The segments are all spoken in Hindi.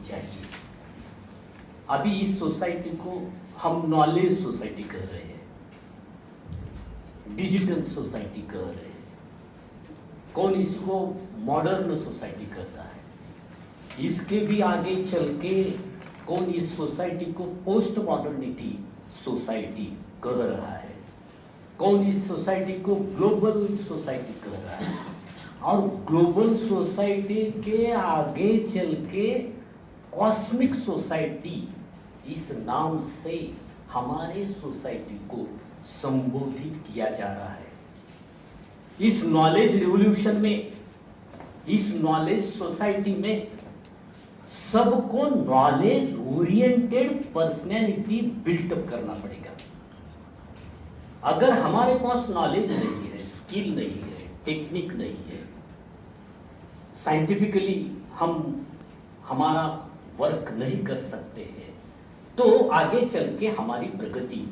चाहिए। अभी इस सोसाइटी को हम नॉलेज सोसाइटी कह रहे हैं, डिजिटल सोसाइटी कह रहे हैं, कौन इसको मॉडर्न सोसाइटी कहता है। इसके भी आगे चल के कौन इस सोसाइटी को पोस्ट मॉडर्निटी सोसाइटी कह रहा है, कौन इस सोसाइटी को ग्लोबल सोसाइटी कह रहा है। और ग्लोबल सोसाइटी के आगे चल के कॉस्मिक सोसाइटी इस नाम से हमारे सोसाइटी को संबोधित किया जा रहा है। इस नॉलेज रिवॉल्यूशन में, इस नॉलेज सोसाइटी में सबको नॉलेज ओरिएंटेड पर्सनैलिटी बिल्टअप करना पड़ेगा। अगर हमारे पास नॉलेज नहीं है, स्किल नहीं है, टेक्निक नहीं है, साइंटिफिकली हम हमारा वर्क नहीं कर सकते हैं, तो आगे चल के हमारी प्रगति,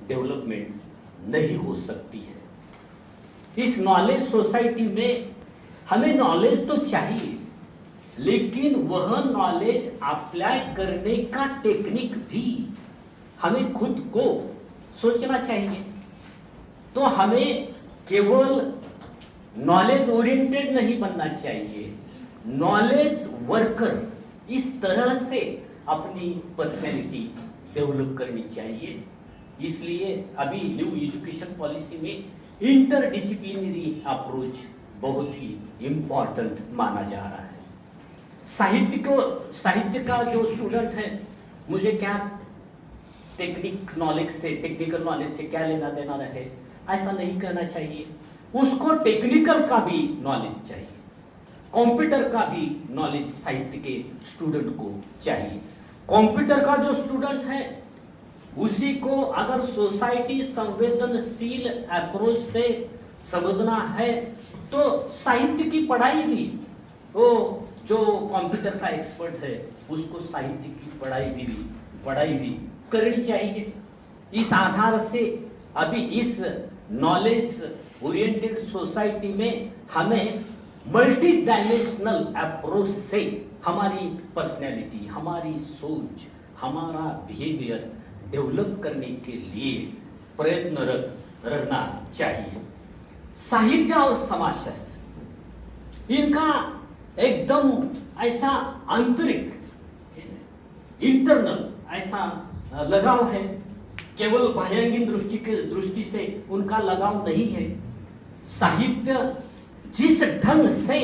डेवलपमेंट नहीं हो सकती है। इस नॉलेज सोसाइटी में हमें नॉलेज तो चाहिए, लेकिन वह नॉलेज अप्लाई करने का टेक्निक भी हमें खुद को सोचना चाहिए। तो हमें केवल नॉलेज ओरिएंटेड नहीं बनना चाहिए, नॉलेज वर्कर इस तरह से अपनी पर्सनैलिटी डेवलप करनी चाहिए। इसलिए अभी न्यू एजुकेशन पॉलिसी में इंटरडिसिप्लिनरी अप्रोच बहुत ही इम्पॉर्टेंट माना जा रहा है। साहित्य का जो स्टूडेंट है, मुझे क्या टेक्निकल नॉलेज से क्या लेना देना रहे, ऐसा नहीं कहना चाहिए। उसको टेक्निकल का भी नॉलेज चाहिए, कंप्यूटर का भी नॉलेज साहित्य के स्टूडेंट को चाहिए। कंप्यूटर का जो स्टूडेंट है उसी को अगर सोसाइटी संवेदनशील अप्रोच से समझना है तो साहित्य की पढ़ाई भी, वो जो कंप्यूटर का एक्सपर्ट है उसको साहित्य की पढ़ाई भी करनी चाहिए। इस आधार से अभी इस नॉलेज ओरिएंटेड सोसाइटी में हमें मल्टी डायमेंशनल अप्रोच से हमारी पर्सनैलिटी, हमारी सोच, हमारा बिहेवियर डेवलप करने के लिए प्रयत्नरत रहना चाहिए। साहित्य और समाजशास्त्र, इनका एकदम ऐसा आंतरिक, इंटरनल ऐसा लगाव है, केवल बाह्यांगिन दृष्टि से उनका लगाव नहीं है। साहित्य जिस ढंग से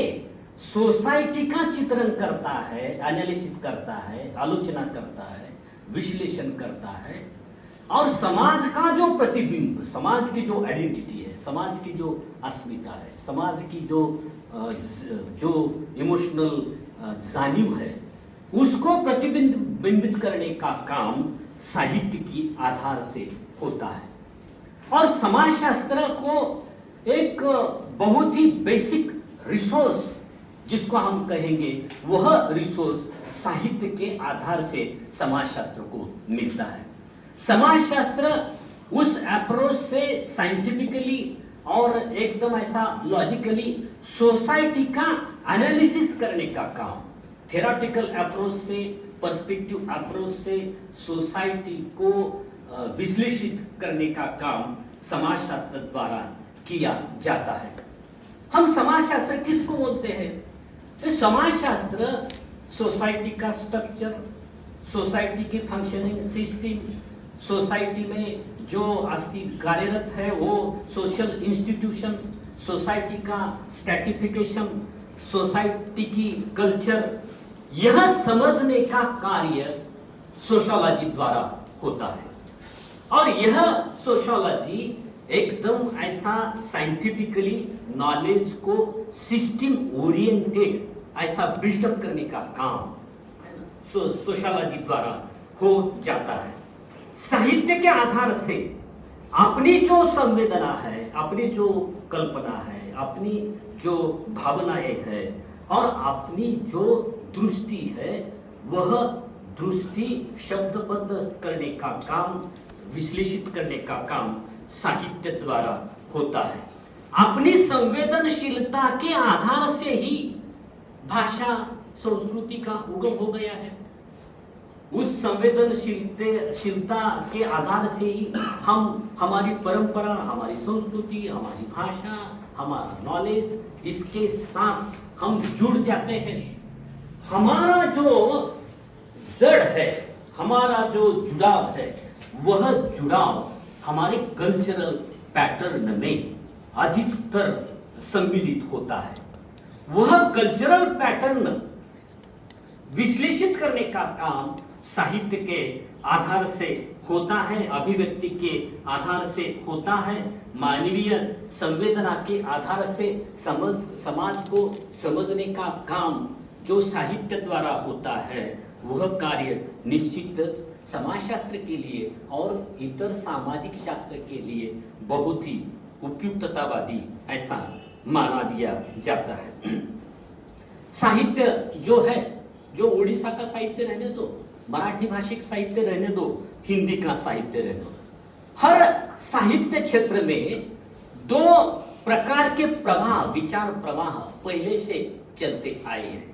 सोसाइटी का चित्रण करता है, एनालिसिस करता है, आलोचना करता है, विश्लेषण करता है, और समाज का जो प्रतिबिंब, समाज की जो आइडेंटिटी है, समाज की जो अस्मिता है, समाज की जो इमोशनल जानिव है, उसको प्रतिबिंबित करने का काम साहित्य की आधार से होता है। और समाजशास्त्र को एक बहुत ही बेसिक रिसोर्स जिसको हम कहेंगे, वह रिसोर्स साहित्य के आधार से समाजशास्त्र को मिलता है। समाजशास्त्र उस अप्रोच से साइंटिफिकली और एकदम ऐसा लॉजिकली सोसाइटी का एनालिसिस करने का काम, थेराटिकल अप्रोच से, पर्सपेक्टिव अप्रोच से सोसाइटी को विश्लेषित करने का काम समाजशास्त्र द्वारा किया जाता है। हम समाजशास्त्र किसको बोलते हैं? तो समाजशास्त्र सोसाइटी का स्ट्रक्चर, सोसाइटी की फंक्शनिंग सिस्टम, सोसाइटी में जो अस्तित्व कार्यरत है वो सोशल इंस्टीट्यूशन, सोसाइटी का स्ट्रैटिफिकेशन, सोसाइटी की कल्चर, यह समझने का कार्य सोशियोलॉजी द्वारा होता है। और यह सोशियोलॉजी एकदम ऐसा साइंटिफिकली नॉलेज को सिस्टम ओरिएंटेड ऐसा बिल्टअप करने का काम सोशियोलॉजी द्वारा हो जाता है। साहित्य के आधार से अपनी जो संवेदना है, अपनी जो कल्पना है, अपनी जो भावनाएं है और अपनी जो दृष्टि है, वह दृष्टि शब्दबद्ध करने का काम, विश्लेषित करने का काम साहित्य द्वारा होता है। अपनी संवेदनशीलता के आधार से ही भाषा संस्कृति का उगम हो गया है। उस संवेदनशीलता के आधार से ही हम हमारी परंपरा, हमारी संस्कृति, हमारी भाषा, हमारा नॉलेज, इसके साथ हम जुड़ जाते हैं। हमारा जो जड़ है, हमारा जो जुड़ाव है, वह जुड़ाव हमारे कल्चरल पैटर्न में अधिकतर सम्मिलित होता है। वह कल्चरल पैटर्न विश्लेषित करने का काम साहित्य के आधार से होता है, अभिव्यक्ति के आधार से होता है, मानवीय संवेदना के आधार से समाज को समझने का काम जो साहित्य द्वारा होता है, वह कार्य निश्चित समाजशास्त्र के लिए और इतर सामाजिक शास्त्र के लिए बहुत ही उपयुक्ततावादी ऐसा माना दिया जाता है। साहित्य जो है, जो उड़ीसा का साहित्य रहने दो, मराठी भाषिक साहित्य रहने दो, हिंदी का साहित्य रहने दो, हर साहित्य क्षेत्र में दो प्रकार के प्रवाह, विचार प्रवाह पहले से चलते आए हैं।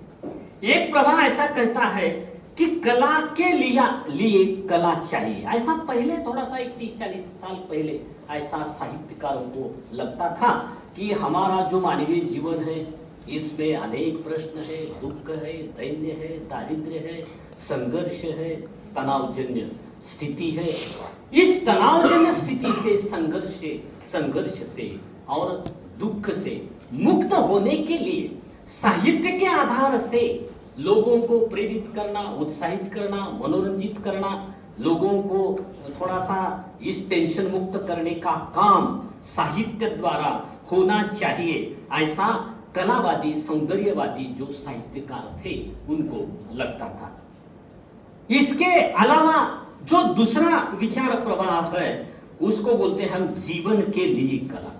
एक प्रवाह ऐसा कहता है कि कला के लिए कला चाहिए। ऐसा पहले थोड़ा सा 30-40 साल पहले ऐसा साहित्यकारों को लगता था कि हमारा जो मानवीय जीवन है, इसमें अनेक प्रश्न है, दुख है, दैन्य है, दारिद्र्य है, संघर्ष है, तनावजन्य स्थिति है। इस तनावजन्य स्थिति से, संघर्ष से और दुख से मुक्त होने के लिए साहित्य के आधार से लोगों को प्रेरित करना, उत्साहित करना, मनोरंजित करना, लोगों को थोड़ा सा इस टेंशन मुक्त करने का काम साहित्य द्वारा होना चाहिए, ऐसा कलावादी, सौंदर्यवादी जो साहित्यकार थे उनको लगता था। इसके अलावा जो दूसरा विचार प्रवाह है, उसको बोलते हैं हम जीवन के लिए कला,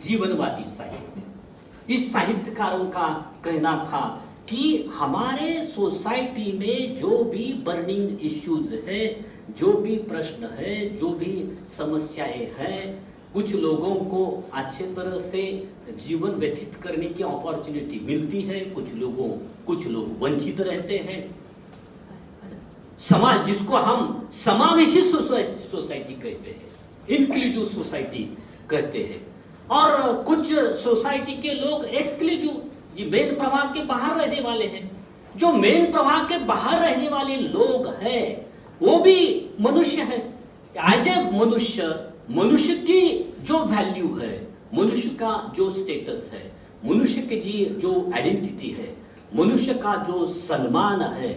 जीवनवादी साहित्य। इस साहित्यकारों का कहना था कि हमारे सोसाइटी में जो भी बर्निंग इश्यूज है, जो भी प्रश्न है, जो भी समस्याएं हैं, कुछ लोगों को अच्छे तरह से जीवन व्यतीत करने की अपॉर्चुनिटी मिलती है, कुछ लोग वंचित रहते हैं। समाज, जिसको हम समावेशी सोसाइटी कहते हैं, इंक्लूसिव सोसाइटी कहते हैं, और कुछ सोसाइटी के लोग एक्सक्लूसिव, ये मेन प्रवाह के बाहर रहने वाले हैं। जो मेन प्रवाह के बाहर रहने वाले लोग हैं, वो भी मनुष्य है। एज ए मनुष्य की जो वैल्यू है, मनुष्य का जो स्टेटस है, मनुष्य की जो आइडेंटिटी है, मनुष्य का जो सम्मान है,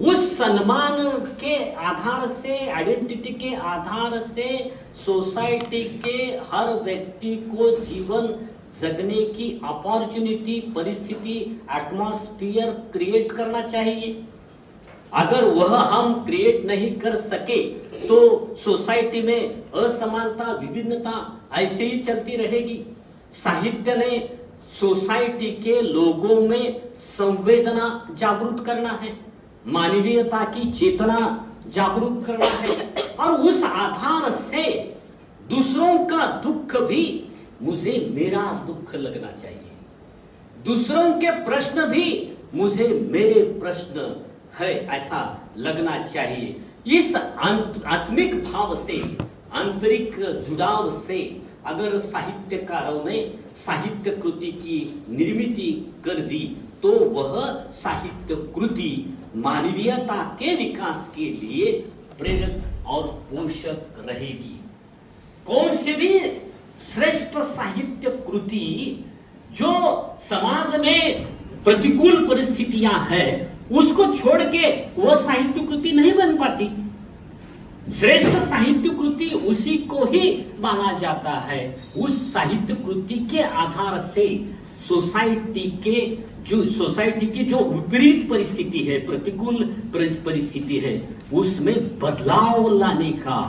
उस सम्मान के आधार से, आइडेंटिटी के आधार से सोसाइटी के हर व्यक्ति को जीवन जगने की अपॉर्चुनिटी, परिस्थिति, एटमॉस्फेयर क्रिएट करना चाहिए। अगर वह हम क्रिएट नहीं कर सके तो सोसाइटी में असमानता, विभिन्नता ऐसे ही चलती रहेगी। साहित्य ने सोसाइटी के लोगों में संवेदना जागरूक करना है, मानवीयता की चेतना जागरूक करना है, और उस आधार से दूसरों का दुख भी मुझे मेरा दुख लगना चाहिए, दूसरों के प्रश्न भी मुझे मेरे प्रश्न है ऐसा लगना चाहिए। इस आत्मिक भाव से, आंतरिक जुड़ाव से अगर साहित्यकारों ने साहित्य कृति की निर्मित कर दी तो वह साहित्य कृति मानवीयता के विकास के लिए प्रेरक और पोषक रहेगी। कौन सी भी श्रेष्ठ साहित्य कृति जो समाज में प्रतिकूल परिस्थितियां हैं उसको छोड़ के वह साहित्य कृति नहीं बन पाती। श्रेष्ठ साहित्य कृति उसी को ही माना जाता है। उस साहित्य कृति के आधार से सोसाइटी की जो विपरीत परिस्थिति है, प्रतिकूल परिस्थिति है, उसमें बदलाव लाने का,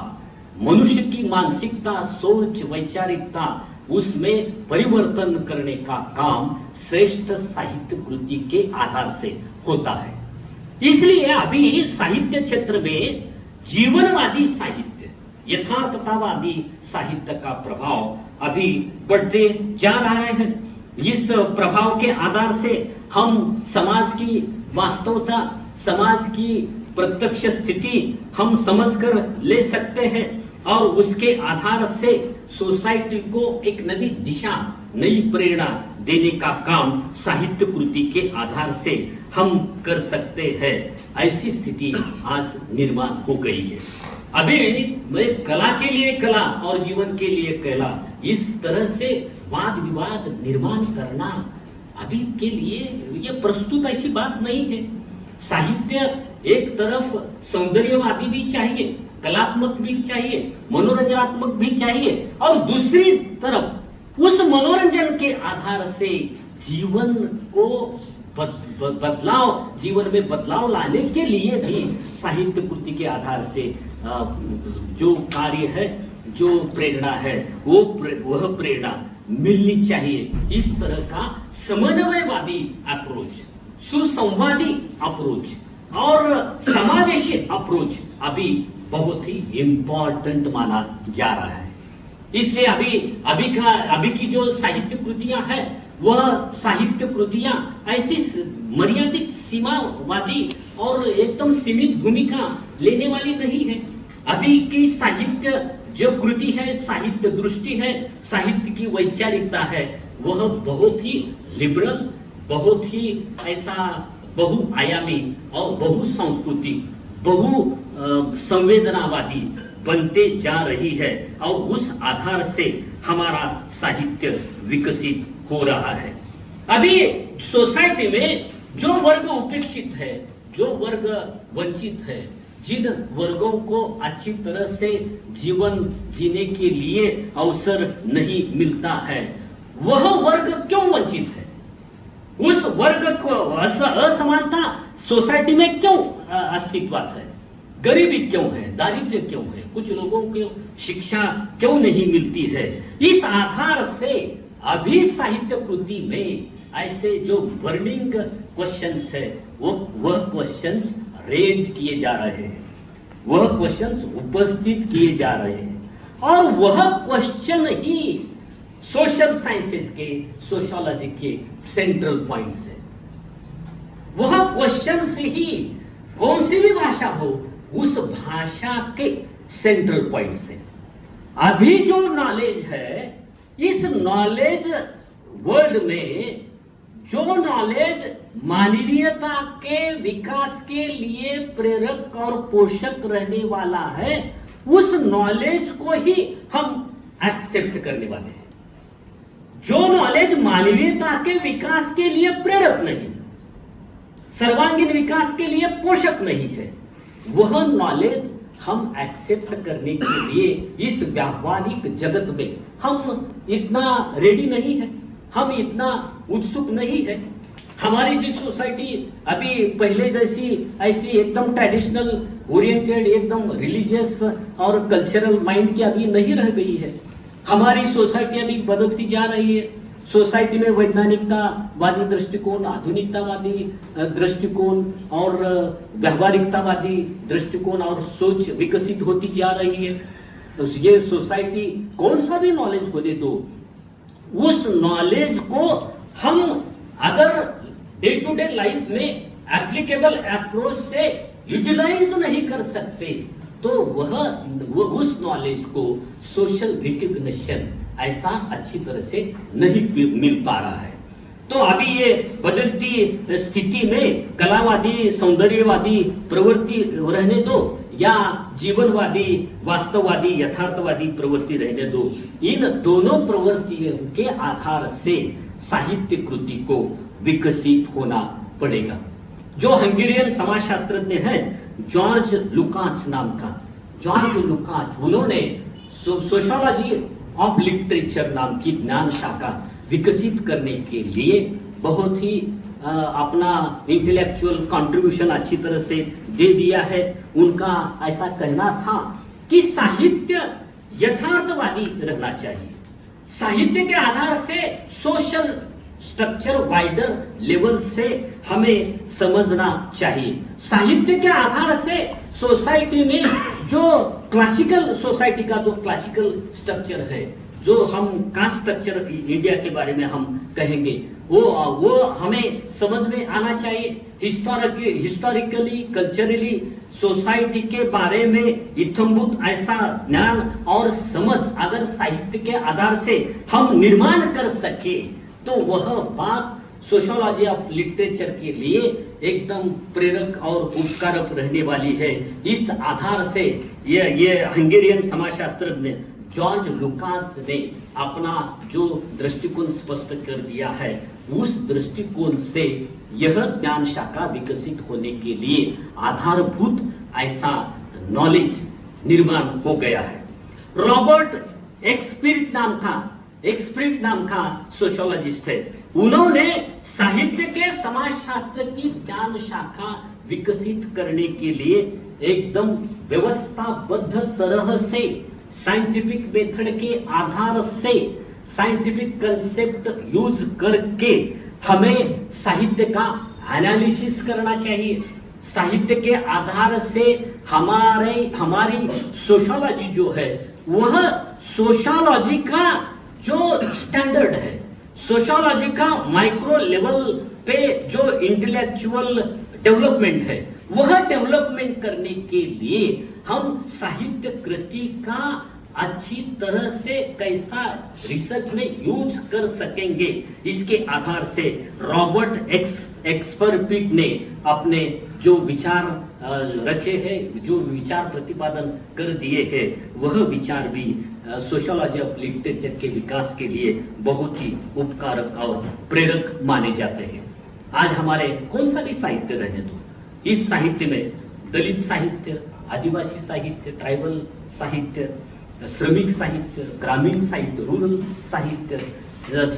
मनुष्य की मानसिकता, सोच, वैचारिकता, उसमें परिवर्तन करने का काम श्रेष्ठ साहित्य कृति के आधार से होता है। इसलिए अभी साहित्य क्षेत्र में जीवनवादी साहित्य, यथार्थतावादी साहित्य का प्रभाव अभी बढ़ते जा रहा है। इस प्रभाव के आधार से हम समाज की वास्तवता, समाज की प्रत्यक्ष स्थिति हम समझकर ले सकते हैं और उसके आधार से सोसाइटी को एक नई दिशा, नई प्रेरणा देने का काम साहित्य कृति के आधार से हम कर सकते हैं। ऐसी स्थिति आज निर्माण हो गई है। अभी मैं कला के लिए कला और जीवन के लिए कला, इस तरह से वाद विवाद निर्माण करना अभी के लिए ये प्रस्तुत ऐसी बात नहीं है। साहित्य एक तरफ सौंदर्यवादी भी चाहिए, कलात्मक भी चाहिए, मनोरंजनात्मक भी चाहिए, और दूसरी तरफ उस मनोरंजन के आधार से जीवन को बदलाव, जीवन में बदलाव लाने के लिए भी साहित्य कृति के आधार से जो कार्य है, जो प्रेरणा है, वह प्रेरणा मिलनी चाहिए। इस तरह का समन्वयवादी अप्रोच, सुसंवादी अप्रोच और समावेशी अप्रोच अभी बहुत ही इंपॉर्टेंट माना जा रहा है। इसलिए अभी की जो साहित्य कृतियां हैं, वह साहित्य कृतियां ऐसी मर्यादित, सीमावादी और एकदम सीमित भूमिका लेने वाली नहीं है। अभी की साहित्य जो कृति है, साहित्य दृष्टि है, साहित्य की वैचारिकता है, वह बहुत ही लिबरल, बहुत ही ऐसा बहुआयामी और बहुसांस्कृतिक, संवेदनावादी बनते जा रही है और उस आधार से हमारा साहित्य विकसित हो रहा है। अभी सोसाइटी में जो वर्ग उपेक्षित है, जो वर्ग वंचित है, जिन वर्गों को अच्छी तरह से जीवन जीने के लिए अवसर नहीं मिलता है, वह वर्ग क्यों वंचित है? उस वर्ग को असमानता सोसाइटी में क्यों अस्तित्वत है? गरीबी क्यों है? दारिद्र्य क्यों है? कुछ लोगों को शिक्षा क्यों नहीं मिलती है? इस आधार से अभी साहित्य कृति में ऐसे जो बर्निंग क्वेश्चंस है, वह क्वेश्चंस रेज किए जा रहे हैं, वह क्वेश्चंस उपस्थित किए जा रहे हैं, और वह क्वेश्चन ही सोशल साइंसेस के, सोशियोलॉजी के सेंट्रल पॉइंट्स है। वह क्वेश्चन से ही कौन सी भी भाषा हो, उस भाषा के सेंट्रल पॉइंट्स है। अभी जो नॉलेज है, इस नॉलेज वर्ल्ड में जो नॉलेज मानवीयता के विकास के लिए प्रेरक और पोषक रहने वाला है, उस नॉलेज को ही हम एक्सेप्ट करने वाले हैं। जो नॉलेज मानवीयता के विकास के लिए प्रेरक नहीं, सर्वांगीण विकास के लिए पोषक नहीं है, वह नॉलेज हम एक्सेप्ट करने के लिए इस व्यावहारिक जगत में हम इतना रेडी नहीं है, हम इतना उत्सुक नहीं है। हमारी जो सोसाइटी अभी पहले जैसी ऐसी एकदम ट्रेडिशनल ओरिएंटेड, एकदम रिलीजियस और कल्चरल माइंड की अभी नहीं रह गई है। हमारी सोसाइटी अभी बदलती जा रही है। सोसाइटी में वैज्ञानिकतावादी दृष्टिकोण, आधुनिकतावादी दृष्टिकोण और व्यवहारिकतावादी दृष्टिकोण और सोच विकसित होती जा रही है। तो ये सोसाइटी कौन सा भी नॉलेज होने दो, उस नॉलेज को हम अगर डे टू डे लाइफ में एप्लीकेबल अप्रोच से यूटिलाइज नहीं कर सकते, तो वह उस नॉलेज को सोशल रिकग्निशन ऐसा अच्छी तरह से नहीं मिल पा रहा है। तो अभी ये बदलती स्थिति में कलावादी, सौंदर्यवादी प्रवृत्ति रहने दो या जीवनवादी, वास्तववादी, यथार्थवादी प्रवृत्ति रहने दो, इन दोनों प्रवृत्तियों के आधार से साहित्य कृति को विकसित होना पड़ेगा। जो हंगेरियन समाजशास्त्रज्ञ हैं, जॉर्ज लुकाच नाम का, जॉर्ज लुकाच, उन्होंने सोशियोलॉजी ऑफ लिटरेचर नाम की ज्ञान शाखा विकसित करने के लिए बहुत ही अपना इंटेलेक्चुअल कंट्रीब्यूशन अच्छी तरह से दे दिया है। उनका ऐसा कहना था कि साहित्य यथार्थवादी रहना चाहिए। साहित्य के आधार से सोशल स्ट्रक्चर वाइडर लेवल से हमें समझना चाहिए। साहित्य के आधार से सोसाइटी में जो क्लासिकल सोसाइटी का जो क्लासिकल स्ट्रक्चर है, जो हम कास्ट स्ट्रक्चर इंडिया के बारे में हम कहेंगे, वो हमें समझ में आना चाहिए। हिस्टोरिकली कल्चरली सोसाइटी के बारे में इत्थम्भूत ऐसा ज्ञान और समझ अगर साहित्य के आधार से हम निर्माण कर सके तो वह बात सोशियोलॉजी ऑफ लिटरेचर के लिए एकदम प्रेरक और उपकारक रहने वाली है। इस आधार से ये हंगेरियन समाजशास्त्रज्ञ जॉर्ज लुकास ने अपना जो दृष्टिकोण स्पष्ट कर दिया है, उस दृष्टिकोण से यह ज्ञान शाखा विकसित होने के लिए आधारभूत ऐसा नॉलेज निर्माण हो गया है। रॉबर्ट एक्सप्रिट नाम का सोशियोलॉजिस्ट है। उन्होंने साहित्य के समाजशास्त्र की ज्ञान शाखा विकसित करने के लिए एकदम व्यवस्थाबद्ध तरह से साइंटिफिक मेथड के आधार से साइंटिफिक कंसेप्ट यूज करके हमें साहित्य का एनालिसिस करना चाहिए। साहित्य के आधार से हमारी सोशियोलॉजी जो है वह सोशियोलॉजी का जो स्टैंडर्ड है, सोशियोलॉजी का माइक्रो लेवल पे जो इंटेलेक्चुअल डेवलपमेंट है, वह डेवलपमेंट करने के लिए हम साहित्य कृति का अच्छी तरह से कैसा रिसर्च में यूज कर सकेंगे, इसके आधार से रॉबर्ट एक्सपर्ट ने अपने जो विचार रखे हैं, जो विचार प्रतिपादन कर दिए हैं, वह विचार भी सोशियोलॉजी ऑफ लिटरेचर के विकास के लिए बहुत ही उपकारक और प्रेरक माने जाते हैं। आज हमारे कौन सा भी साहित्य रहे तो इस साहित्य में दलित साहित्य, आदिवासी साहित्य, ट्राइबल साहित्य, श्रमिक साहित्य, ग्रामीण साहित्य, रूरल साहित्य,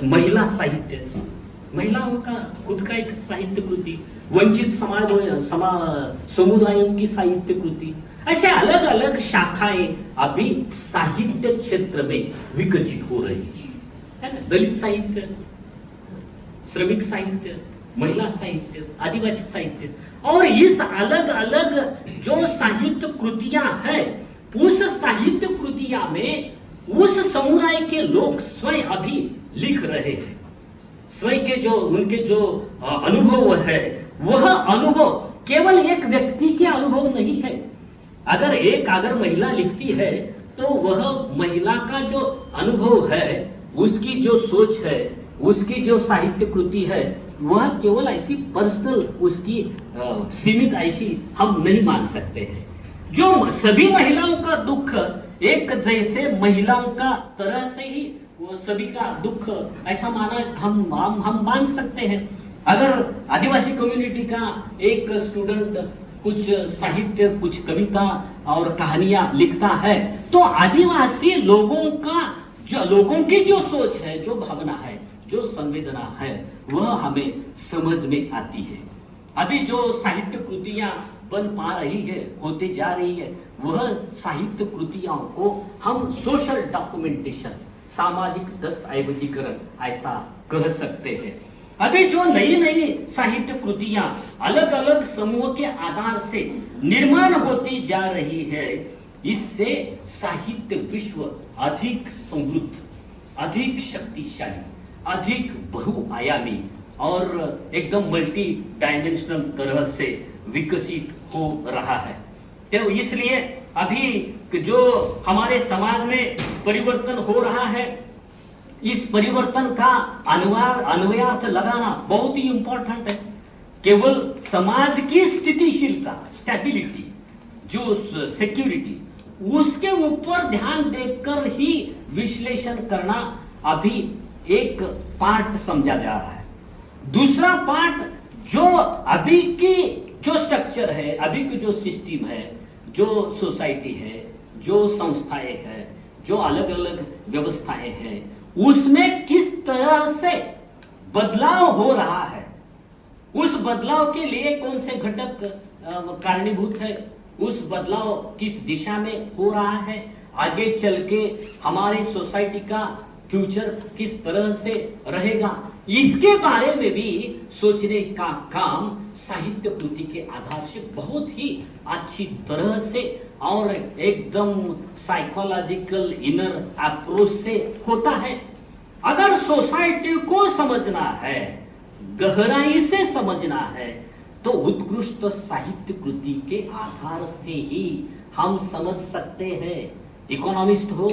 महिला साहित्य, महिलाओं का खुद का एक साहित्य कृति, वंचित समुदायों की साहित्य कृति, ऐसे अलग अलग शाखाएं अभी साहित्य क्षेत्र में विकसित हो रही है ना। दलित साहित्य, श्रमिक साहित्य, महिला साहित्य, आदिवासी साहित्य, और इस अलग अलग जो साहित्य कृतियां हैं, उस साहित्य कृतियां में उस समुदाय के लोग स्वयं अभी लिख रहे हैं। स्वयं के जो उनके जो अनुभव है, वह अनुभव केवल एक व्यक्ति के अनुभव नहीं है। अगर महिला लिखती है तो वह महिला का जो अनुभव है, उसकी जो सोच है, उसकी जो साहित्य कृति है, वह केवल ऐसी पर्सनल उसकी सीमित ऐसी हम नहीं मान सकते हैं। जो सभी महिलाओं का दुख एक जैसे महिलाओं का तरह से ही वो सभी का दुख ऐसा माना हम मान सकते हैं। अगर आदिवासी कम्युनिटी का एक स्टूडेंट कुछ साहित्य, कुछ कविता और कहानियां लिखता है, तो आदिवासी लोगों की जो सोच है, जो भावना है, जो संवेदना है, वह हमें समझ में आती है। अभी जो साहित्य कृतियां बन पा रही है, होते जा रही है, वह साहित्य कृतियों को हम सोशल डॉक्यूमेंटेशन, सामाजिक दस्तावेजीकरण ऐसा कह सकते हैं। अभी जो नई नई साहित्य कृतियां अलग अलग समूह के आधार से निर्माण होती जा रही है, इससे साहित्य विश्व अधिक समृद्ध, अधिक शक्तिशाली, अधिक बहुआयामी और एकदम मल्टी डायमेंशनल तरह से विकसित हो रहा है। तो इसलिए अभी जो हमारे समाज में परिवर्तन हो रहा है, इस परिवर्तन का अन्वयार्थ लगाना बहुत ही इंपॉर्टेंट है। केवल समाज की स्थितिशीलता, स्टेबिलिटी, जो सिक्योरिटी, उसके ऊपर ध्यान देकर ही विश्लेषण करना अभी एक पार्ट समझा जा रहा है। दूसरा पार्ट, जो अभी की जो स्ट्रक्चर है, अभी की जो सिस्टम है, जो सोसाइटी है, जो संस्थाएं हैं, जो अलग अलग व्यवस्थाएं हैं, उसमें किस तरह से बदलाव हो रहा है, उस बदलाव के लिए कौन से घटक कारणीभूत है, उस बदलाव किस दिशा में हो रहा है, आगे चल के हमारे सोसाइटी का फ्यूचर किस तरह से रहेगा, इसके बारे में भी सोचने का काम साहित्य कृति के आधार से बहुत ही अच्छी तरह से और एकदम साइकोलॉजिकल इनर अप्रोच से होता है। अगर सोसाइटी को समझना है, गहराई से समझना है, तो उत्कृष्ट साहित्य कृति के आधार से ही हम समझ सकते हैं। इकोनॉमिस्ट हो,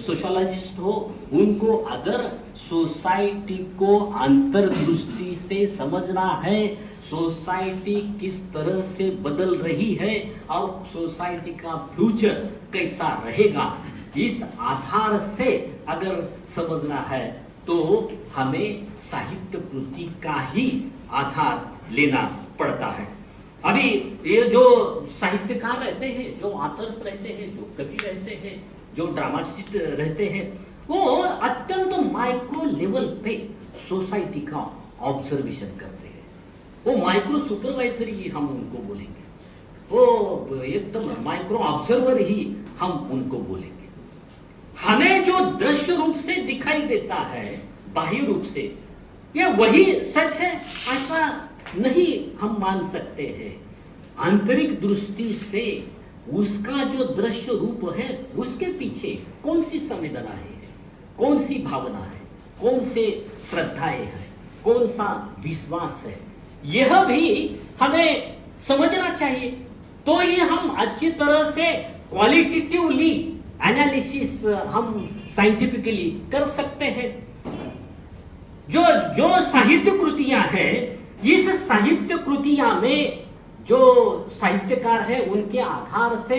सोशोलॉजिस्ट हो, उनको अगर सोसाइटी को अंतर्दृष्टि से समझना है, सोसाइटी किस तरह से बदल रही है और सोसाइटी का फ्यूचर कैसा रहेगा, इस आधार से अगर समझना है तो हमें साहित्य कृति का ही आधार लेना पड़ता है। अभी ये जो साहित्यकार रहते हैं, जो ऑथर्स रहते हैं, जो कवि रहते हैं, जो ड्रामाटिस्ट रहते हैं, वो अत्यंत माइक्रो लेवल पे सोसाइटी का ऑब्जर्वेशन करते हैं। वो माइक्रो सुपरवाइजर ही हम उनको बोलेंगे, वो एकदम माइक्रो ऑब्जर्वर ही हम उनको बोलेंगे। हमें जो दृश्य रूप से दिखाई देता है, बाह्य रूप से, ये वही सच है ऐसा नहीं हम मान सकते हैं। आंतरिक दृष्टि से उसका जो दृश्य रूप है, उसके पीछे कौन सी संवेदना है, कौन सी भावना है, कौन से श्रद्धाएं हैं, कौन सा विश्वास है, यह भी हमें समझना चाहिए। तो ही हम अच्छी तरह से क्वालिटेटिवली एनालिसिस हम साइंटिफिकली कर सकते हैं। जो साहित्य कृतियां हैं, इस साहित्य कृतियां में जो साहित्यकार है उनके आधार से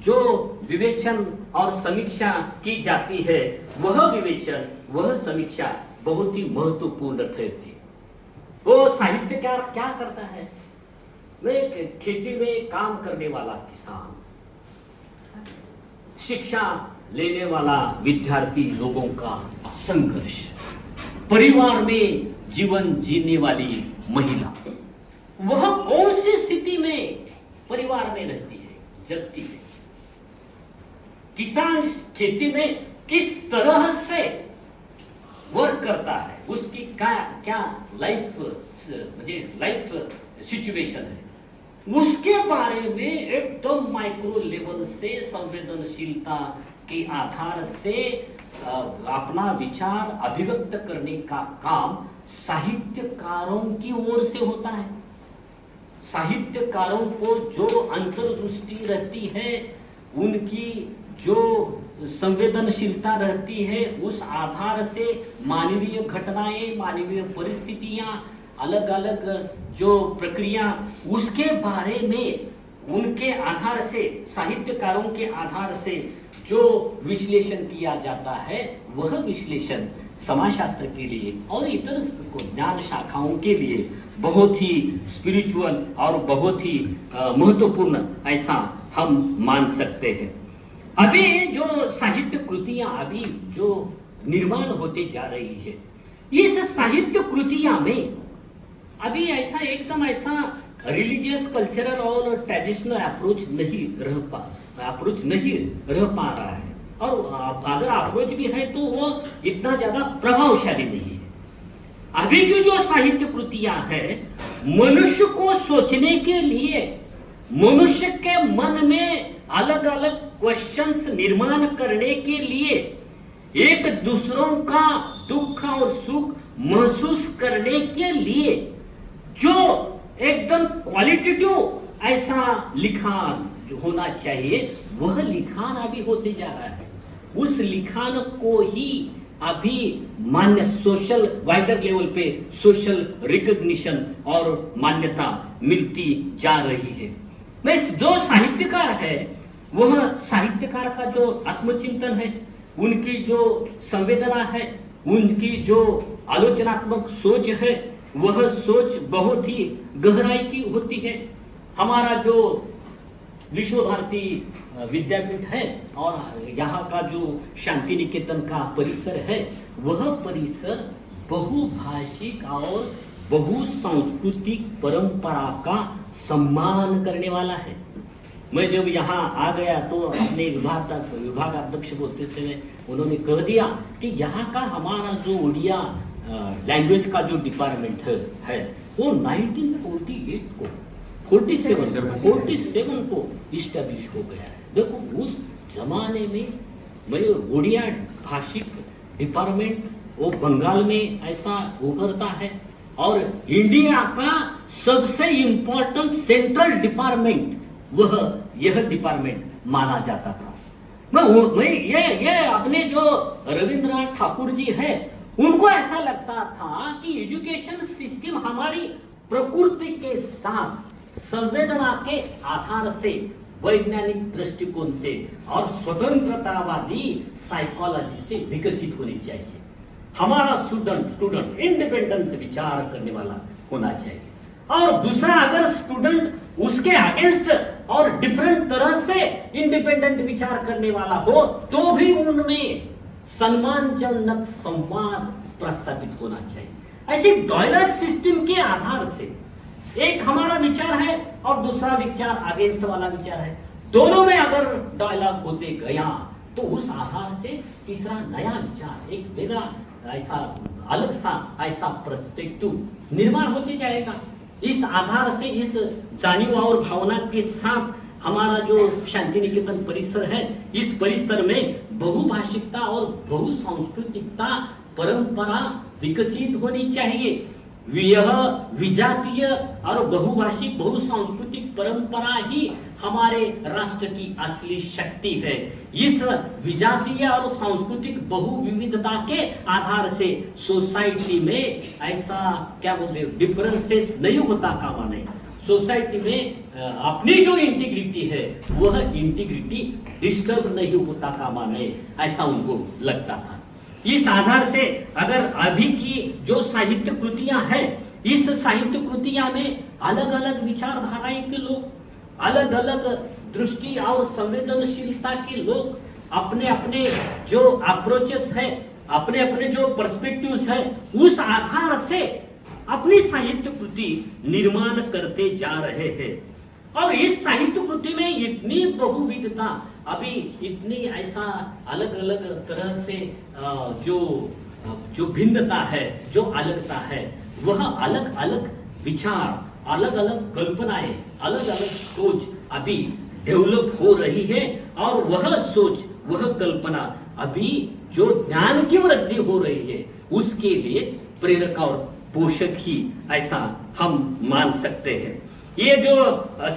जो विवेचन और समीक्षा की जाती है, वह विवेचन, वह समीक्षा बहुत ही महत्वपूर्ण ठहरती है। वो साहित्यकार क्या करता है? वे खेती में काम करने वाला किसान, शिक्षा लेने वाला विद्यार्थी लोगों का संघर्ष, परिवार में जीवन जीने वाली महिला, वह कौन सी स्थिति में परिवार में रहती है, जगती है। किसान खेती में किस तरह से वर्क करता है, उसकी क्या लाइफ सिचुएशन है, उसके बारे में एकदम माइक्रो लेवल से संवेदनशीलता के आधार से अपना विचार अभिव्यक्त करने का काम साहित्यकारों की ओर से होता है। साहित्यकारों को जो अंतर्दृष्टि रहती है, उनकी जो संवेदनशीलता रहती है, उस आधार से मानवीय घटनाएं, मानवीय परिस्थितियां, अलग अलग जो प्रक्रिया, उसके बारे में उनके आधार से, साहित्यकारों के आधार से जो विश्लेषण किया जाता है, वह विश्लेषण समाजशास्त्र के लिए और इतर ज्ञान शाखाओं के लिए बहुत ही स्पिरिचुअल और बहुत ही महत्वपूर्ण ऐसा हम मान सकते हैं। अभी जो साहित्य कृतियां अभी जो निर्माण होते जा रही है, इस साहित्य कृतियां में अभी ऐसा एकदम ऐसा रिलीजियस, कल्चरल और ट्रेडिशनल अप्रोच नहीं रह पा रहा है, और अगर अप्रोच भी है तो वो इतना ज्यादा प्रभावशाली नहीं है। अभी की जो साहित्य कृतियां हैं, मनुष्य को सोचने के लिए, मनुष्य के मन में अलग अलग क्वेश्चंस निर्माण करने के लिए, एक दूसरों का दुख और सुख महसूस करने के लिए जो एकदम क्वालिटेटिव ऐसा लिखान जो होना चाहिए, वह लिखान अभी होते जा रहा है। उस लिखान को ही अभी मान्य सोशल वाइडर लेवल पे सोशल रिकॉग्निशन और मान्यता मिलती जा रही है। मैं जो साहित्यकार है, वह साहित्यकार का जो आत्मचिंतन है, उनकी जो संवेदना है, उनकी जो आलोचनात्मक सोच है, वह सोच बहुत ही गहराई की होती है। हमारा जो विश्व भारती विद्यापीठ है और यहाँ का जो शांति निकेतन का परिसर है, वह परिसर बहुभाषिक और बहुसांस्कृतिक परंपरा का सम्मान करने वाला है। मैं जब यहाँ आ गया तो अपने विभागाध्यक्ष बोलते समय उन्होंने कह दिया कि यहाँ का हमारा जो उड़िया लैंग्वेज का जो डिपार्टमेंट है वो 1948 को 47 को इस्टेब्लिश हो गया है। देखो उस जमाने में उड़िया भाषिक डिपार्टमेंट वो बंगाल में ऐसा उभरता है और इंडिया का सबसे इंपॉर्टेंट सेंट्रल डिपार्टमेंट वह यह डिपार्टमेंट माना जाता था। मैं ये अपने जो रविंद्रनाथ ठाकुर जी है उनको ऐसा लगता था कि एजुकेशन सिस्टम हमारी प्रकृति के साथ संवेदना के आधार से वैज्ञानिक दृष्टिकोण से और स्वतंत्रतावादी साइकोलॉजी से विकसित होनी चाहिए। हमारा स्टूडेंट इंडिपेंडेंट विचार करने वाला होना चाहिए और दूसरा अगर स्टूडेंट उसके अगेंस्ट और डिफरेंट तरह से इंडिपेंडेंट विचार करने वाला हो तो भी उनमें सम्मानजनक संवाद प्रस्तावित होना चाहिए। ऐसे डायलॉग सिस्टम के आधार से एक हमारा विचार है और दूसरा विचार अगेंस्ट वाला विचार है, दोनों में अगर डायलॉग होते गया तो उस आधार से तीसरा नया विचार एक वेगळा ऐसा अलग सा ऐसा पर्सपेक्टिव निर्माण होते जाएगा। इस आधार से इस जानिव और भावना के साथ हमारा जो शांति निकेतन परिसर है इस परिसर में बहुभाषिकता और बहुसांस्कृतिकता परंपरा विकसित होनी चाहिए। यह विजातीय और बहुभाषिक बहुसांस्कृतिक परंपरा ही हमारे राष्ट्र की असली शक्ति है। इस विजातीय और सांस्कृतिक बहुविविधता के आधार से सोसाइटी में ऐसा क्या बोलते हैं डिफरेंसेस नहीं होता कामा नहीं। सोसाइटी में अपनी जो इंटीग्रिटी है वह इंटीग्रिटी डिस्टर्ब नहीं होता कामा नहीं, ऐसा उनको लगता था। इस आधार से अगर अभी की जो साहित्य कृतियां हैं इस साहित्य कृतियां में अलग अलग विचारधाराएं के लोग, अलग अलग दृष्टि और संवेदनशीलता के लोग अपने अपने जो अप्रोचेस है, अपने अपने जो पर्सपेक्टिव्स है उस आधार से अपनी साहित्य कृति निर्माण करते जा रहे हैं। और इस साहित्य कृति में इतनी बहुविधता, अभी इतनी ऐसा अलग अलग तरह से जो भिन्नता है, जो अलगता है, वह अलग अलग विचार, अलग अलग कल्पनाएं, अलग अलग सोच अभी डेवलप हो रही है और वह सोच, वह कल्पना अभी जो ज्ञान की वृद्धि हो रही है उसके लिए प्रेरक और पोषक ही ऐसा हम मान सकते हैं। ये जो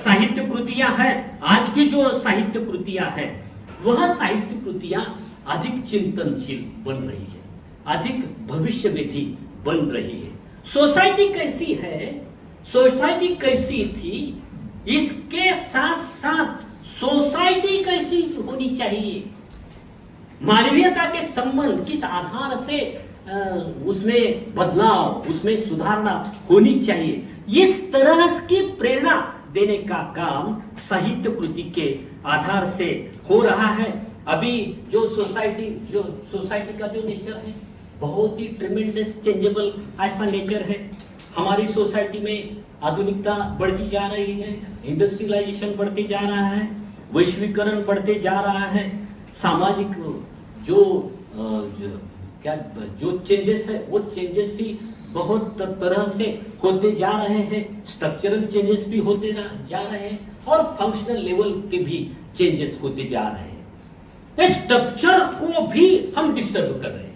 साहित्य कृतियां हैं, आज की जो साहित्य कृतियां हैं वह साहित्य कृतियां अधिक चिंतनशील बन रही है, अधिक भविष्यवेधी बन रही है। सोसाइटी कैसी है, सोसाइटी कैसी थी, इसके साथ साथ सोसाइटी कैसी होनी चाहिए, मानवीयता के संबंध किस आधार से उसमें बदलाव, उसमें सुधारना होनी चाहिए, इस तरह की प्रेरणा देने का काम साहित्य कृति के आधार से हो रहा है। अभी जो सोसाइटी का जो नेचर है बहुत ही ट्रेमेंडस चेंजेबल ऐसा नेचर है। हमारी सोसाइटी में आधुनिकता बढ़ती जा रही है, इंडस्ट्रियलाइजेशन बढ़ते जा रहा है, वैश्वीकरण बढ़ते जा रहा है, सामाजिक जो चेंजेस है वो चेंजेस ही बहुत तरह से होते जा रहे हैं, स्ट्रक्चरल चेंजेस भी होते जा रहे हैं और फंक्शनल लेवल के भी चेंजेस होते जा रहे हैं। स्ट्रक्चर को भी हम डिस्टर्ब कर रहे हैं।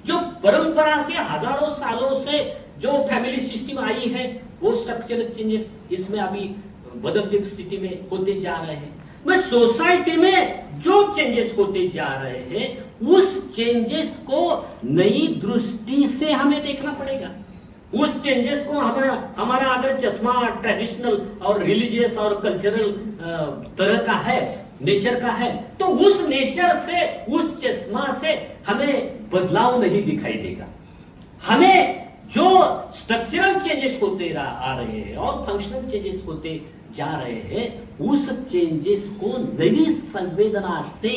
जो परंपरा से हजारों सालों से जो फैमिली सिस्टम आई है वो स्ट्रक्चरल चेंजेस इसमें अभी बदलती स्थिति में होते जा रहे हैं। मैं सोसाइटी में जो चेंजेस होते जा रहे हैं उस चेंजेस को नई दृष्टि से हमें देखना पड़ेगा। उस चेंजेस को हमारा अगर चश्मा ट्रेडिशनल और रिलीजियस और कल्चरल तरह का है, नेचर का है, तो उस नेचर से, उस चश्मा से हमें बदलाव नहीं दिखाई देगा। हमें जो स्ट्रक्चरल चेंजेस होते आ रहे हैं और फंक्शनल चेंजेस होते जा रहे हैं उस चेंजेस को नई संवेदना से,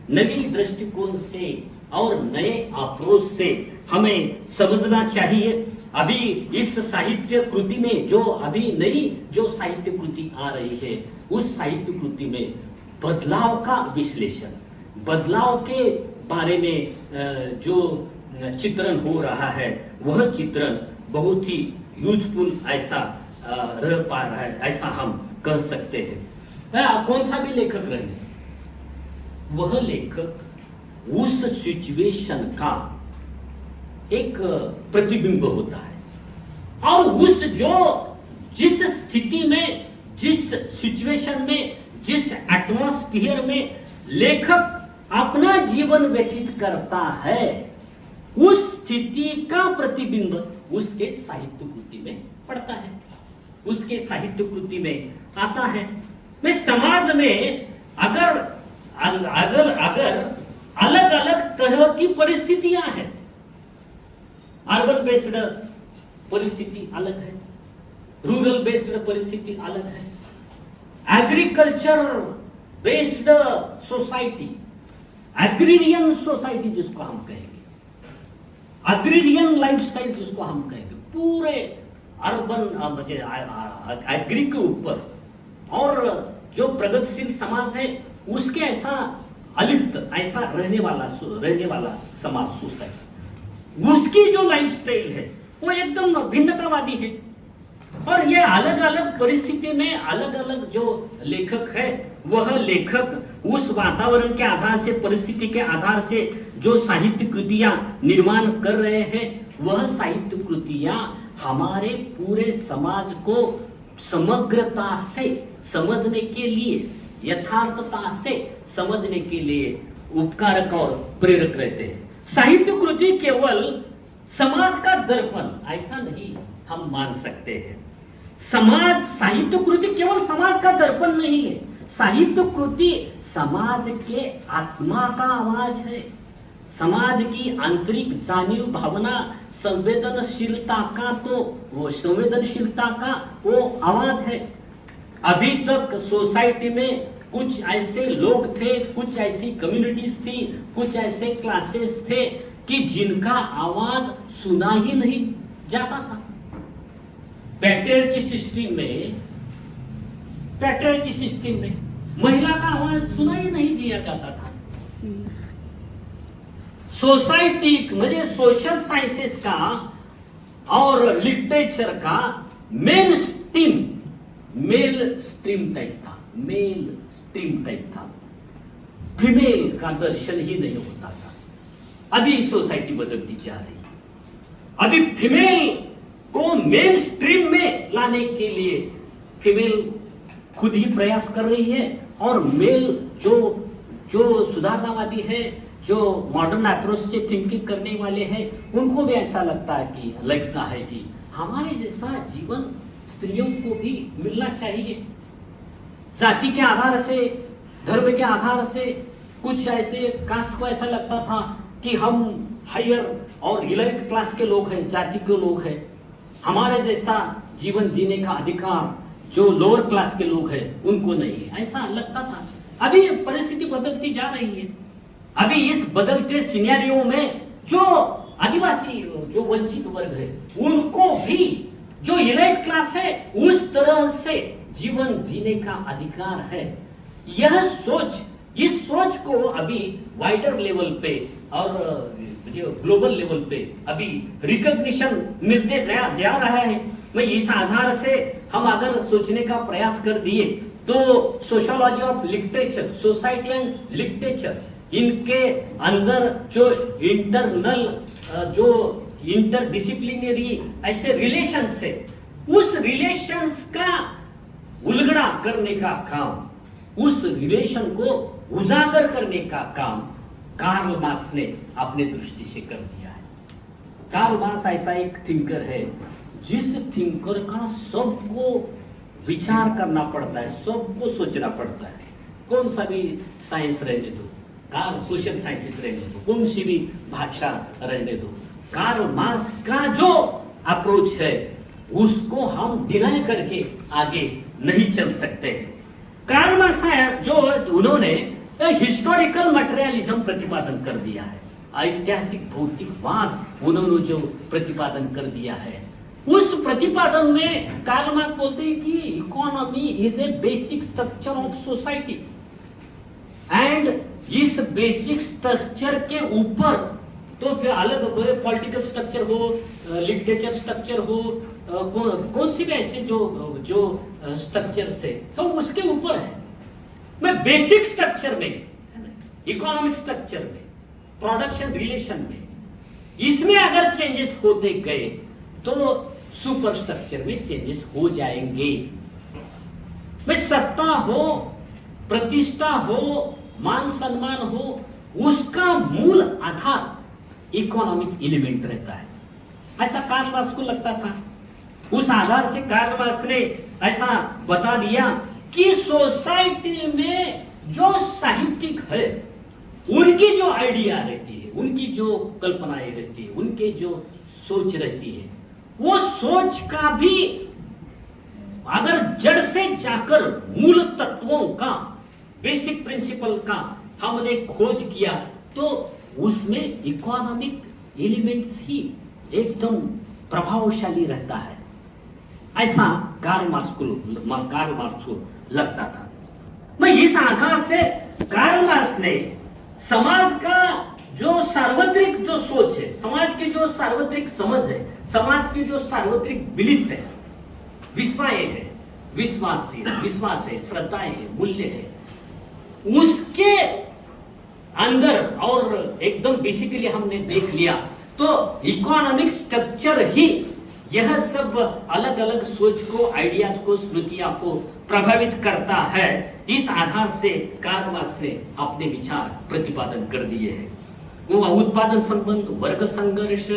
नई दृष्टिकोण से और नए अप्रोच से हमें समझना चाहिए। अभी इस साहित्य कृति में जो अभी नई जो साहित्य कृति आ रही है उस साहित्य कृति में बदलाव का विश्लेषण, बदलाव के बारे में जो चित्रण हो रहा है, वह चित्रण बहुत ही यूजफुल ऐसा रह पा रहा है, ऐसा हम कह सकते हैं। कौन सा भी लेखक रहे, वह लेखक उस सिचुएशन का एक प्रतिबिंब होता है, और उस जिस स्थिति में, जिस सिचुएशन में, जिस एटमॉस्फियर में लेखक अपना जीवन व्यतीत करता है, उस स्थिति का प्रतिबिंब उसके साहित्य कृति में पड़ता है, उसके साहित्य कृति में आता है। मैं समाज में अगर अलग अलग तरह की परिस्थितियां हैं, अर्बन बेस्ड परिस्थिति अलग है, रूरल बेस्ड परिस्थिति अलग है, agriculture based society, agrarian society जिसको हम कहेंगे, एग्रीरियन लाइफस्टाइल जिसको हम कहेंगे, पूरे अर्बन एग्री के ऊपर, और जो प्रगतिशील समाज है उसके ऐसा अलिप्त, ऐसा रहने वाला समाज, सोसाइटी, उसकी जो लाइफस्टाइल है वो एकदम भिन्नतावादी है। और ये अलग अलग परिस्थिति में अलग अलग जो लेखक है, वह लेखक उस वातावरण के आधार से, परिस्थिति के आधार से जो साहित्य कृतियां निर्माण कर रहे हैं, वह साहित्य कृतियां हमारे पूरे समाज को समग्रता से समझने के लिए, यथार्थता से समझने के लिए उपकारक और प्रेरक रहते हैं। साहित्य कृति केवल समाज का दर्पण, ऐसा नहीं हम मान सकते हैं। साहित्य कृति केवल समाज का दर्पण नहीं है, साहित्य कृति समाज के आत्मा का आवाज है, समाज की आंतरिक जानीव भावना, संवेदनशीलता का वो आवाज है। अभी तक सोसाइटी में कुछ ऐसे लोग थे, कुछ ऐसी कम्युनिटीज थी, कुछ ऐसे क्लासेस थे कि जिनका आवाज सुना ही नहीं जाता था। पैट्रियार्ची सिस्टम में महिला का आवाज सुना ही नहीं दिया जाता था। सोसाइटी मुझे सोशल साइंसेस का और लिटरेचर का मेल स्ट्रीम टाइप था, फीमेल का दर्शन ही नहीं होता था। अभी सोसाइटी बदलती जा रही है, अभी फीमेल को मेन स्ट्रीम में लाने के लिए फीमेल खुद ही प्रयास कर रही है, और मेल जो सुधारणावादी है, जो मॉडर्न अप्रोच से थिंकिंग करने वाले हैं, उनको भी ऐसा लगता है कि हमारे जैसा जीवन स्त्रियों को भी मिलना चाहिए। जाति के आधार से, धर्म के आधार से कुछ ऐसे कास्ट को ऐसा लगता था कि हम हायर और इलाइट क्लास के लोग हैं, जाति के लोग हैं, हमारे जैसा जीवन जीने का अधिकार जो लोअर क्लास के लोग हैं उनको नहीं है, ऐसा लगता था। अभी परिस्थिति बदलती जा रही है। अभी इस बदलते सिनेरियो में जो आदिवासी, जो वंचित वर्ग है, उनको भी जो इलाइट क्लास है उस तरह से जीवन जीने का अधिकार है। यह सोच, इस सोच को अभी वाइडर लेवल पे और जो ग्लोबल लेवल पे अभी रिकॉग्निशन मिलते जा रहा है। मैं इस आधार से हम अगर सोचने का प्रयास कर दिए तो sociology of literature, society and literature, इनके अंदर जो इंटरनल, जो इंटरडिसिप्लिनरी ऐसे रिलेशंस है, उस रिलेशंस का उलगड़ा करने का काम, उस रिलेशन को उजागर करने का काम कार्ल मार्क्स ने अपने दृष्टि से कर दिया है। कार्ल मार्क्स ऐसा एक थिंकर है जिस थिंकर का सबको विचार करना पड़ता है, सबको सोचना पड़ता है। कौन सा भी साइंस रहने दो, सोशल साइंसेस रहने दो, कौन सी भी भाषा रहने दो, कार्ल मार्क्स का जो अप्रोच है उसको हम डिनाई करके आगे नहीं चल सकते हैं। कार्ल मार्क्स जो उन्होंने हिस्टोरिकल मटेरियलिज्म प्रतिपादन कर दिया है, ऐतिहासिक भौतिकवाद उन्होंने जो प्रतिपादन कर दिया है, उस प्रतिपादन में कार्ल मार्क्स बोलते हैं कि economy is a basic structure of society, and इस बेसिक स्ट्रक्चर के ऊपर तो फिर अलग पॉलिटिकल स्ट्रक्चर हो, लिटरेचर स्ट्रक्चर हो, कौन सी भी ऐसे जो जो स्ट्रक्चर से, तो उसके ऊपर है। मैं बेसिक स्ट्रक्चर में, इकोनॉमिक स्ट्रक्चर में, प्रोडक्शन रिलेशन में, इसमें अगर चेंजेस होते गए तो सुपर स्ट्रक्चर में चेंजेस हो जाएंगे। में सत्ता हो, प्रतिष्ठा हो, मान सम्मान हो, उसका मूल आधार इकोनॉमिक एलिमेंट रहता है, ऐसा कार्ल मार्क्स को लगता था। उस आधार से कार्ल मार्क्स ने ऐसा बता दिया कि सोसाइटी में जो साहित्यिक है, उनकी जो आइडिया रहती है, उनकी जो कल्पनाएं रहती है, उनके जो सोच रहती है, वो सोच का भी अगर जड़ से जाकर मूल तत्वों का, बेसिक प्रिंसिपल का हमने खोज किया तो उसमें इकोनॉमिक एलिमेंट्स ही एकदम प्रभावशाली रहता है, ऐसा कार्ल मार्क्स को लगता था। मैं इस आधार से कार्ल मार्क्स ने समाज का जो सार्वत्रिक जो सोच है, समाज की जो सार्वत्रिक समझ है, समाज की जो सार्वत्रिक बिलीफ है, विश्वास है, श्रद्धाएं है, मूल्य है, उसके अंदर और एकदम बेसिकली हमने देख लिया तो इकोनॉमिक स्ट्रक्चर ही यह सब अलग अलग सोच को, आइडियाज को, स्मृतियां को प्रभावित करता है। इस आधार से कार्ल मार्क्स ने अपने विचार प्रतिपादन कर दिए हैं। वो उत्पादन संबंध, वर्ग संघर्ष,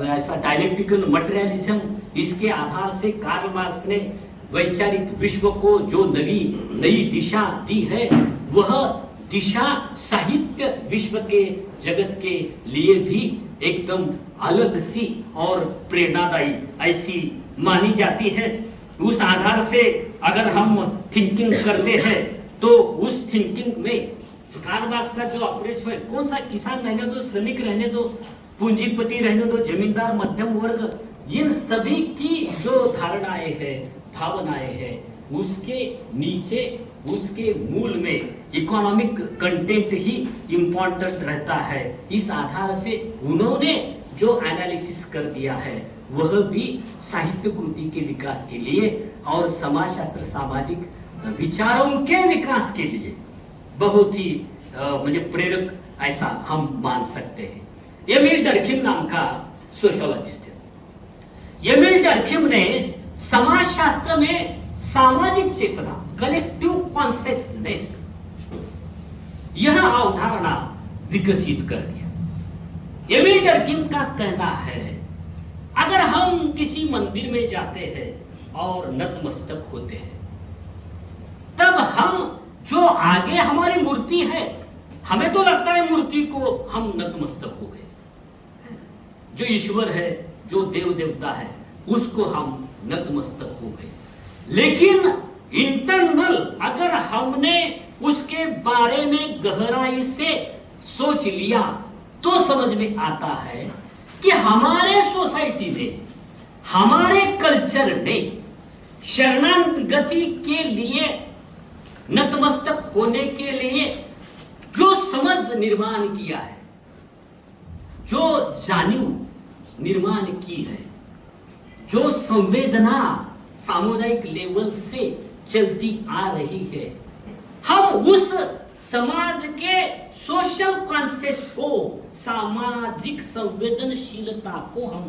ऐसा डायलेक्टिकल मटेरियलिज्म, इसके आधार से कार्ल मार्क्स ने वैचारिक विश्व को जो नई दिशा दी है, वह दिशा साहित्य विश्व के जगत के लिए भी एकदम अलग सी और प्रेरणादायी ऐसी मानी जाती है। उस आधार से अगर हम थिंकिंग करते हैं तो उस थिंकिंग में कार्ल मार्क्स का जो अप्रोच है, कौन सा किसान रहने दो, श्रमिक रहने दो, पूंजीपति रहने दो, जमींदार, मध्यम वर्ग, इन सभी की जो धारणाएं हैं, भावनाएं हैं, उसके नीचे, उसके मूल में इकोनॉमिक कंटेंट ही इंपॉर्टेंट रहता है। इस आधार से उन्होंने जो एनालिसिस कर दिया है वह भी साहित्य कृति के विकास के लिए और समाजशास्त्र, सामाजिक विचारों के विकास के लिए बहुत ही मुझे प्रेरक ऐसा हम मान सकते हैं। एमिल डर्खिम नाम का सोशियोलॉजिस्ट है। एमिल डर्खिम ने समाजशास्त्र में सामाजिक चेतना, कलेक्टिव कॉन्शियसनेस, यह अवधारणा विकसित कर दिया। एमिल डर्खिम का कहना है, अगर हम किसी मंदिर में जाते हैं और नतमस्तक होते हैं, तब हम जो आगे हमारी मूर्ति है, हमें तो लगता है मूर्ति को हम नतमस्तक हो गए। जो ईश्वर है, जो देव देवता है, उसको हम नतमस्तक हो गए। लेकिन इंटरनल अगर हमने उसके बारे में गहराई से सोच लिया तो समझ में आता है कि हमारे सोसाइटी में, हमारे कल्चर में शरणागति के लिए, नतमस्तक होने के लिए जो समझ निर्माण किया है, जो जानिव निर्माण की है, जो संवेदना सामुदायिक लेवल से चलती आ रही है, हम उस समाज के सोशल कॉन्शियस को, सामाजिक संवेदनशीलता को हम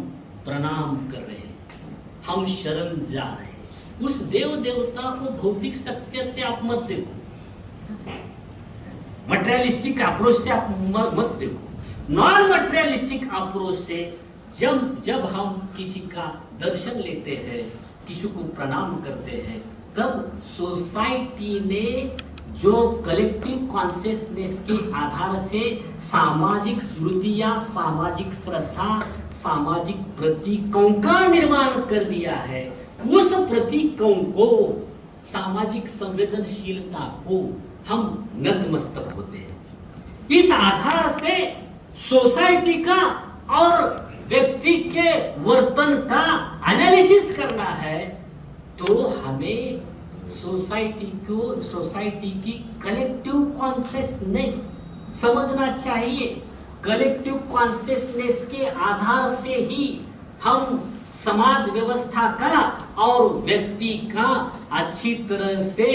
प्रणाम कर रहे हैं, हम शरण जा रहे हैं। उस देव देवता को भौतिक स्ट्रक्चर से आप मत देखो, मटेरियलिस्टिक अप्रोच से आप मत देखो। नॉन मटेरियलिस्टिक अप्रोच से जब हम किसी का दर्शन लेते हैं, किसी को प्रणाम करते हैं, तब सोसाइटी ने जो कलेक्टिव कॉन्शियसनेस के आधार से सामाजिक स्मृतियां, सामाजिक श्रद्धा, सामाजिक प्रतीकों का निर्माण कर दिया है, उस प्रतीकों को, सामाजिक संवेदनशीलता को हम नतमस्तक होते हैं। इस आधार से सोसाइटी का और व्यक्ति के वर्तन का एनालिसिस करना है तो हमें सोसाइटी की कलेक्टिव कॉन्शियसनेस समझना चाहिए। कलेक्टिव कॉन्शियसनेस के आधार से ही हम समाज व्यवस्था का और व्यक्ति का अच्छी तरह से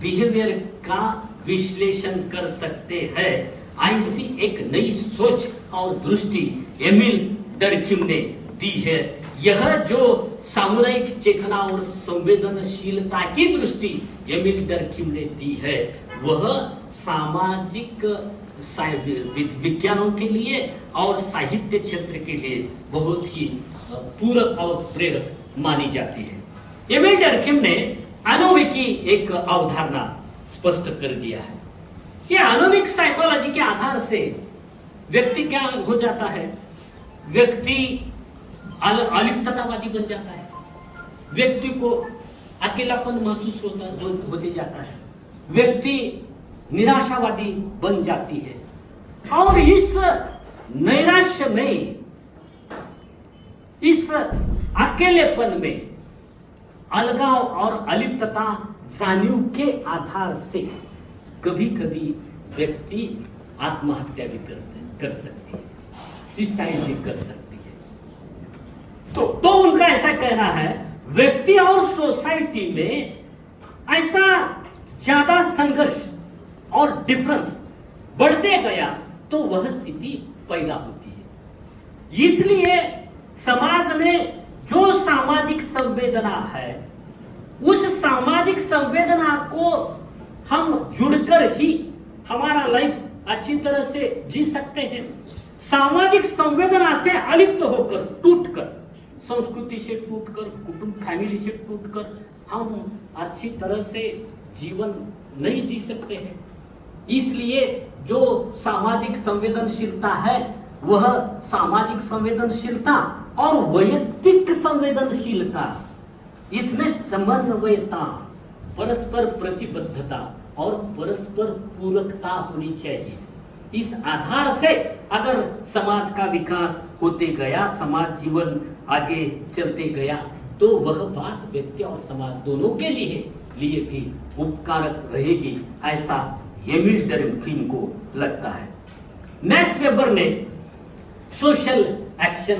बिहेवियर का विश्लेषण कर सकते हैं। ऐसी एक नई सोच और दृष्टि एमिल डर्किम ने दी है। यह जो सामुदायिक चेतना और संवेदनशीलता की दृष्टि एमिल डर्किम ने दी है, वह सामाजिक विज्ञानों के लिए और साहित्य क्षेत्र के लिए बहुत ही पूरक और प्रेरक मानी जाती है। एमिल डर्किम ने एनोमिक की एक अवधारणा स्पष्ट कर दिया है। ये एनोमिक साइकोलॉजी के आधार से व्यक्ति क्या हो जाता है, व्यक्ति अलिप्ततावादी बन जाता है, व्यक्ति को अकेलापन महसूस होते जाता है, व्यक्ति निराशावादी बन जाती है। और इस नैराश्य में, इस अकेलेपन में अलगाव और अलिप्तता जानियों के आधार से कभी कभी व्यक्ति आत्महत्या भी कर सकती है, सुसाइड भी कर सकती है। तो उनका ऐसा कहना है, व्यक्ति और सोसाइटी में ऐसा ज्यादा संघर्ष और डिफरेंस बढ़ते गया तो वह स्थिति पैदा होती है। इसलिए समाज में जो सामाजिक संवेदना है, उस सामाजिक संवेदना को हम जुड़कर ही हमारा लाइफ अच्छी तरह से जी सकते हैं। सामाजिक संवेदना से अलिप्त होकर, टूटकर, संस्कृति से टूटकर, कुटुंब फैमिली से टूटकर हम अच्छी तरह से जीवन नहीं जी सकते हैं। इसलिए जो सामाजिक संवेदनशीलता है, वह सामाजिक संवेदनशीलता और वैयक्तिक संवेदनशीलता, इसमें समन्वयता, परस्पर प्रतिबद्धता और परस्पर पूरकता होनी चाहिए। इस आधार से अगर समाज का विकास होते गया, समाज जीवन आगे चलते गया, तो वह बात व्यक्ति और समाज दोनों के लिए भी उपकारक रहेगी, ऐसा एमिल डर्किम को लगता है। मैक्स वेबर ने सोशल एक्शन